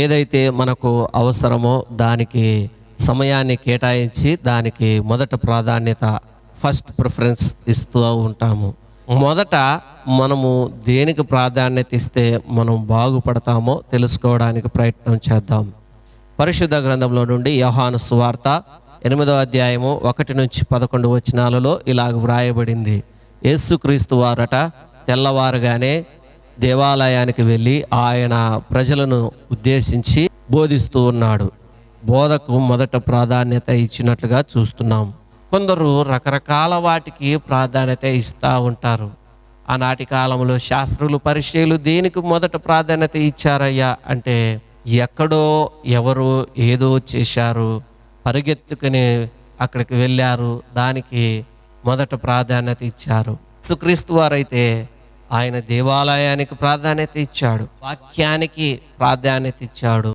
ఏదైతే మనకు అవసరమో దానికి సమయాన్ని కేటాయించి దానికి మొదట ప్రాధాన్యత, ఫస్ట్ ప్రిఫరెన్స్ ఇస్తూ ఉంటాము. మొదట మనము దేనికి ప్రాధాన్యత ఇస్తే మనం బాగుపడతామో తెలుసుకోవడానికి ప్రయత్నం చేద్దాం. పరిశుద్ధ గ్రంథంలో నుండి యోహాను సువార్త 8వ అధ్యాయము 1-11 వచనాలలో ఇలాగ వ్రాయబడింది. యేసుక్రీస్తు వారట తెల్లవారుగానే దేవాలయానికి వెళ్ళి ఆయన ప్రజలను ఉద్దేశించి బోధిస్తూ ఉన్నాడు. బోధకు మొదట ప్రాధాన్యత ఇచ్చినట్లుగా చూస్తున్నాం. కొందరు రకరకాల వాటికి ప్రాధాన్యత ఇస్తూ ఉంటారు. ఆనాటి కాలంలో శాస్త్రులు, పరిచయులు దేనికి మొదట ప్రాధాన్యత ఇచ్చారయ్యా అంటే, ఎక్కడో ఎవరు ఏదో చేశారు, పరిగెత్తుకుని అక్కడికి వెళ్ళారు, దానికి మొదట ప్రాధాన్యత ఇచ్చారు. యేసుక్రీస్తు వారైతే ఆయన దేవాలయానికి ప్రాధాన్యత ఇచ్చాడు, వాక్యానికి ప్రాధాన్యత ఇచ్చాడు.